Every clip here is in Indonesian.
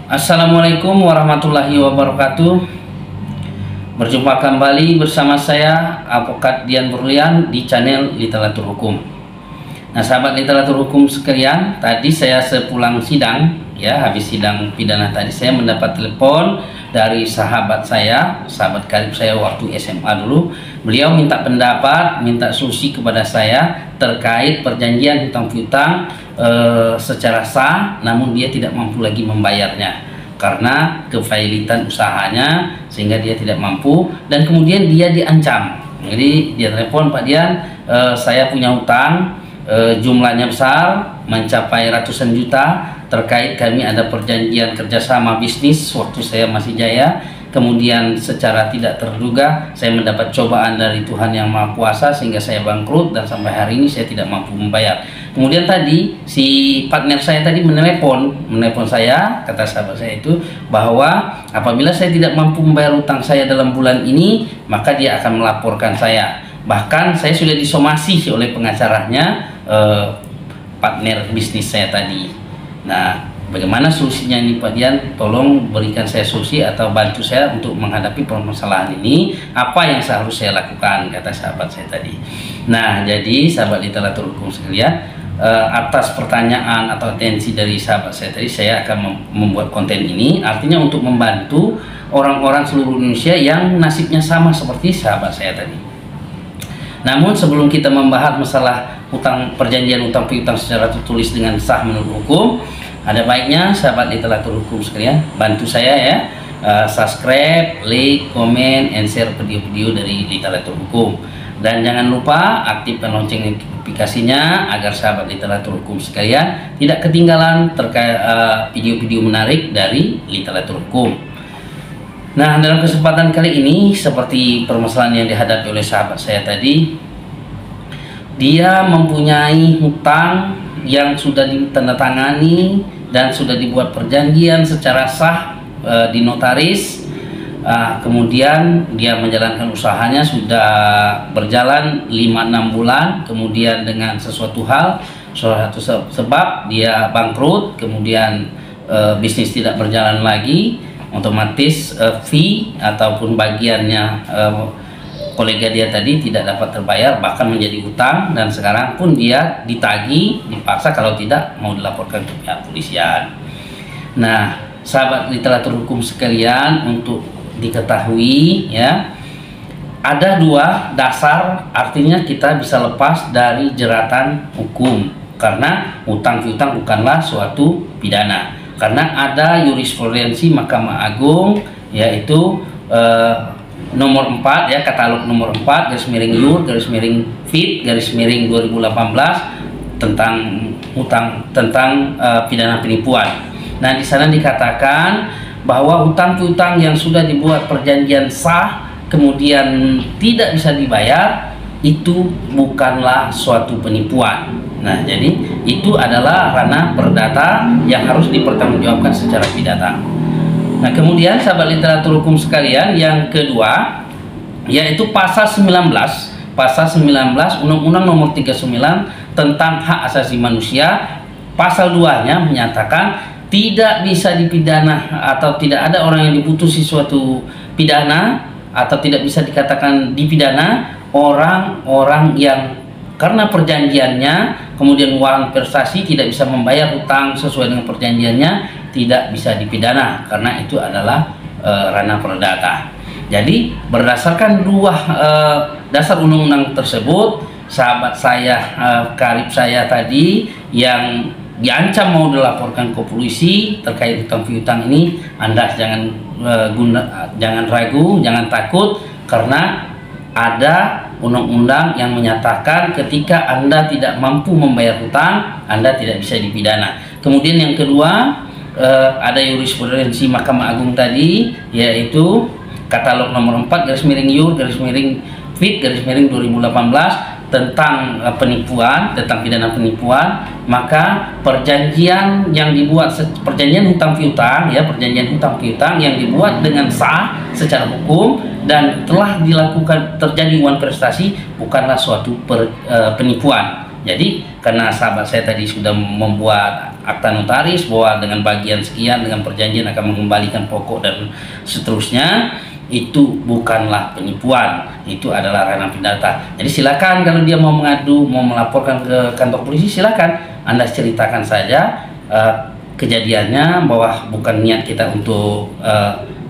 Assalamualaikum warahmatullahi wabarakatuh. Berjumpa kembali bersama saya Advokat Dian Berlian di channel Literatur Hukum. Nah, sahabat literatur hukum sekalian, tadi saya sepulang sidang, ya, habis sidang pidana tadi saya mendapat telepon dari sahabat saya, sahabat karib saya waktu SMA dulu. Beliau minta pendapat, minta solusi kepada saya terkait perjanjian hutang piutang secara sah, namun dia tidak mampu lagi membayarnya karena kefailitan usahanya sehingga dia tidak mampu, dan kemudian dia diancam. Jadi dia telepon, Pak Dian, saya punya hutang, jumlahnya besar, mencapai ratusan juta, terkait kami ada perjanjian kerjasama bisnis waktu saya masih jaya. Kemudian secara tidak terduga saya mendapat cobaan dari Tuhan Yang Maha Kuasa sehingga saya bangkrut dan sampai hari ini saya tidak mampu membayar. Kemudian tadi si partner saya tadi menelepon saya, kata sahabat saya itu, bahwa apabila saya tidak mampu membayar utang saya dalam bulan ini, maka dia akan melaporkan saya. Bahkan saya sudah disomasi oleh pengacaranya, partner bisnis saya tadi. Nah, bagaimana solusinya ini Pak Dian? Tolong berikan saya solusi atau bantu saya untuk menghadapi permasalahan ini. Apa yang seharusnya saya lakukan, kata sahabat saya tadi. Nah, jadi sahabat literatur hukum sekalian, atas pertanyaan atau atensi dari sahabat saya tadi, saya akan membuat konten ini. Artinya untuk membantu orang-orang seluruh Indonesia yang nasibnya sama seperti sahabat saya tadi. Namun sebelum kita membahas masalah perjanjian hutang piutang secara tertulis dengan sah menurut hukum, ada baiknya sahabat literatur hukum sekalian bantu saya ya, subscribe, like, komen, and share video-video dari literatur hukum, dan jangan lupa aktifkan lonceng notifikasinya agar sahabat literatur hukum sekalian tidak ketinggalan terkait video-video menarik dari literatur hukum. Nah, dalam kesempatan kali ini, seperti permasalahan yang dihadapi oleh sahabat saya tadi, dia mempunyai hutang yang sudah ditandatangani dan sudah dibuat perjanjian secara sah di notaris. Kemudian dia menjalankan usahanya sudah berjalan 5-6 bulan, kemudian dengan sesuatu hal, suatu sebab dia bangkrut, kemudian bisnis tidak berjalan lagi, otomatis fee ataupun bagiannya kolega dia tadi tidak dapat terbayar, bahkan menjadi hutang, dan sekarang pun dia ditagih, dipaksa kalau tidak mau dilaporkan ke pihak polisian. Nah, sahabat literatur hukum sekalian, untuk diketahui ya, ada dua dasar artinya kita bisa lepas dari jeratan hukum, karena hutang piutang bukanlah suatu pidana. Karena ada jurisprudensi Mahkamah Agung, yaitu nomor 4 ya, katalog nomor 4 /YUR/FIT /2018 tentang hutang, tentang pidana penipuan. Nah, di sana dikatakan bahwa hutang piutang yang sudah dibuat perjanjian sah kemudian tidak bisa dibayar, itu bukanlah suatu penipuan. Nah, jadi itu adalah ranah perdata yang harus dipertanggungjawabkan secara pidana. Nah, kemudian sahabat literatur hukum sekalian, yang kedua yaitu pasal 19 Undang-Undang Nomor 39 tentang Hak Asasi Manusia. Pasal 2-nya menyatakan tidak bisa dipidana atau tidak ada orang yang diputusi suatu pidana atau tidak bisa dikatakan dipidana orang-orang yang karena perjanjiannya kemudian uang prestasi tidak bisa membayar hutang sesuai dengan perjanjiannya, tidak bisa dipidana karena itu adalah ranah perdata. Jadi berdasarkan dua dasar undang-undang tersebut, sahabat saya karib saya tadi yang diancam mau dilaporkan ke polisi terkait hutang piutang ini, Anda jangan jangan ragu, jangan takut, karena ada undang-undang yang menyatakan ketika Anda tidak mampu membayar hutang, Anda tidak bisa dipidana. Kemudian yang kedua, ada jurisprudensi Mahkamah Agung tadi, yaitu katalog nomor 4 /YUR/FIT /2018 tentang penipuan, tentang pidana penipuan. Maka perjanjian yang dibuat, perjanjian hutang piutang ya, perjanjian hutang piutang yang dibuat dengan sah secara hukum dan telah dilakukan terjadi uang prestasi bukanlah suatu penipuan. Jadi karena sahabat saya tadi sudah membuat akta notaris bahwa dengan bagian sekian dengan perjanjian akan mengembalikan pokok dan seterusnya, itu bukanlah penipuan, itu adalah ranah pidana. Jadi silakan kalau dia mau mengadu, mau melaporkan ke kantor polisi, silakan Anda ceritakan saja kejadiannya, bahwa bukan niat kita untuk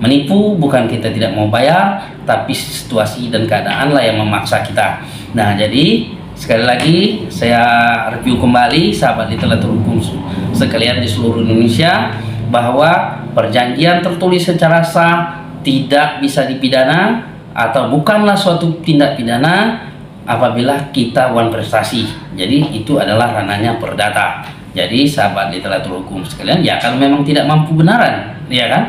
menipu, bukan kita tidak mau bayar, tapi situasi dan keadaan lah yang memaksa kita. Nah, jadi sekali lagi saya review kembali sahabat literatur hukum sekalian di seluruh Indonesia, bahwa perjanjian tertulis secara sah tidak bisa dipidana atau bukanlah suatu tindak pidana apabila kita wan prestasi. Jadi itu adalah ranahnya perdata. Jadi sahabat literatur hukum sekalian, ya kalau memang tidak mampu benaran, ya kan,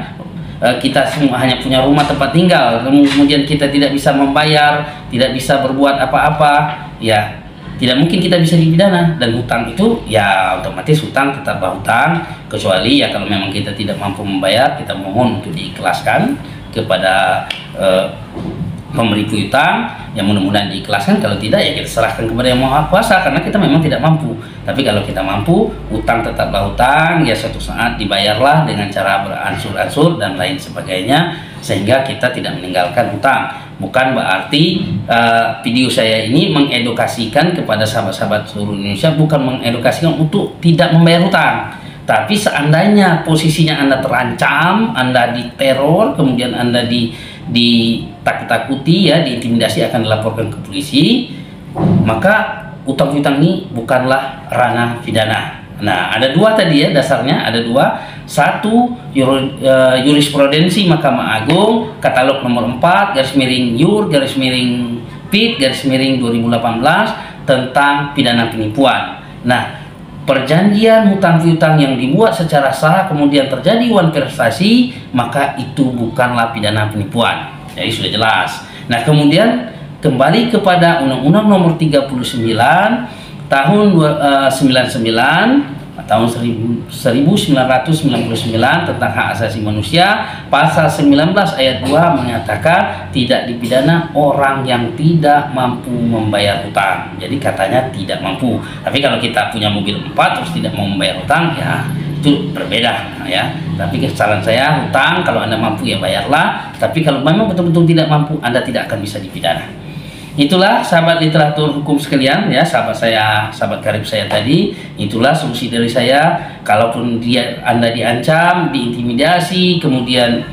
kita semua hanya punya rumah tempat tinggal, kemudian kita tidak bisa membayar, tidak bisa berbuat apa-apa, ya tidak mungkin kita bisa dipidana. Dan hutang itu ya otomatis hutang tetaplah hutang, kecuali ya kalau memang kita tidak mampu membayar, kita mohon untuk diikhlaskan kepada pemberi piutang, yang mudah-mudahan diikhlaskan. Kalau tidak ya kita serahkan kepada Yang Maha Kuasa, karena kita memang tidak mampu. Tapi kalau kita mampu, hutang tetaplah hutang, ya suatu saat dibayarlah dengan cara beransur-ansur dan lain sebagainya, sehingga kita tidak meninggalkan hutang. Bukan berarti video saya ini mengedukasikan kepada sahabat-sahabat seluruh Indonesia, bukan mengedukasikan untuk tidak membayar hutang. Tapi seandainya posisinya Anda terancam, Anda diteror, kemudian Anda ditakut-takuti, ya, diintimidasi, akan dilaporkan ke polisi, maka utang piutang ini bukanlah ranah pidana. Nah, ada dua tadi ya dasarnya, ada dua. Satu, jurisprudensi Mahkamah Agung, katalog nomor 4 /PIT/2018 tentang pidana penipuan. Nah, perjanjian hutang piutang yang dibuat secara sah kemudian terjadi wan prestasi, maka itu bukanlah pidana penipuan. Jadi sudah jelas. Nah, kemudian kembali kepada Undang-Undang Nomor 39 tahun 1999 tentang hak asasi manusia, pasal 19 ayat 2 mengatakan tidak dipidana orang yang tidak mampu membayar hutang. Jadi katanya tidak mampu. Tapi kalau kita punya mobil 4 terus tidak mau membayar hutang, ya itu berbeda, ya. Tapi saran saya, hutang kalau Anda mampu ya bayarlah. Tapi kalau memang betul-betul tidak mampu, Anda tidak akan bisa dipidana. Itulah sahabat literatur hukum sekalian, ya, sahabat saya, sahabat karib saya tadi. Itulah solusi dari saya. Kalaupun Anda diancam, diintimidasi, kemudian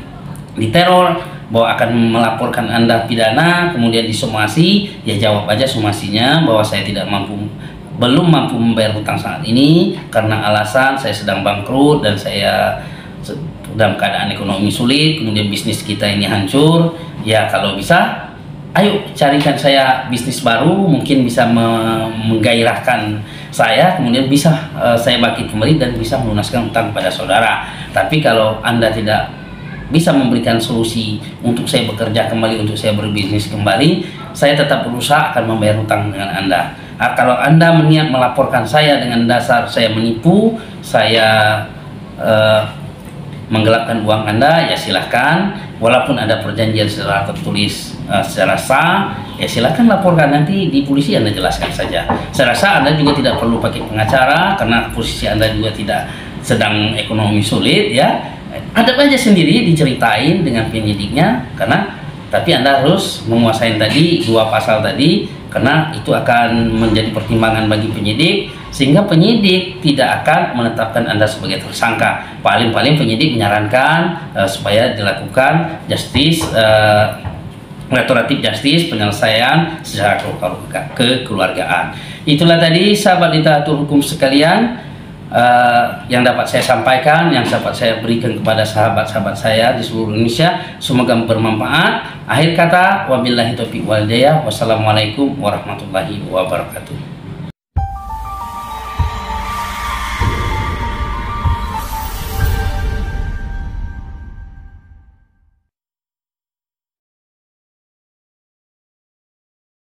diteror bahwa akan melaporkan Anda pidana, kemudian disomasi, ya jawab aja somasinya bahwa saya belum mampu membayar hutang saat ini karena alasan saya sedang bangkrut dan saya dalam keadaan ekonomi sulit, kemudian bisnis kita ini hancur. Ya kalau bisa, ayo carikan saya bisnis baru, mungkin bisa menggairahkan saya, kemudian bisa saya bangkit kembali dan bisa melunaskan utang kepada saudara. Tapi kalau Anda tidak bisa memberikan solusi untuk saya bekerja kembali, untuk saya berbisnis kembali, saya tetap berusaha akan membayar hutang dengan Anda. Nah, kalau Anda berniat melaporkan saya dengan dasar saya menipu, saya menggelapkan uang Anda, ya silahkan. Walaupun ada perjanjian secara tertulis secara sah, ya silahkan laporkan, nanti di polisi Anda jelaskan saja. Saya rasa Anda juga tidak perlu pakai pengacara karena posisi Anda juga tidak sedang ekonomi sulit, ya. Hadap aja sendiri, diceritain dengan penyidiknya, tapi Anda harus menguasai tadi dua pasal tadi, karena itu akan menjadi pertimbangan bagi penyidik, sehingga penyidik tidak akan menetapkan Anda sebagai tersangka. Paling-paling penyidik menyarankan supaya dilakukan restoratif justice, penyelesaian secara kekeluargaan. Itulah tadi sahabat literatur hukum sekalian yang dapat saya sampaikan, yang dapat saya berikan kepada sahabat-sahabat saya di seluruh Indonesia. Semoga bermanfaat. Akhir kata, wabillahi taufiq wal hidayah. Wassalamualaikum warahmatullahi wabarakatuh.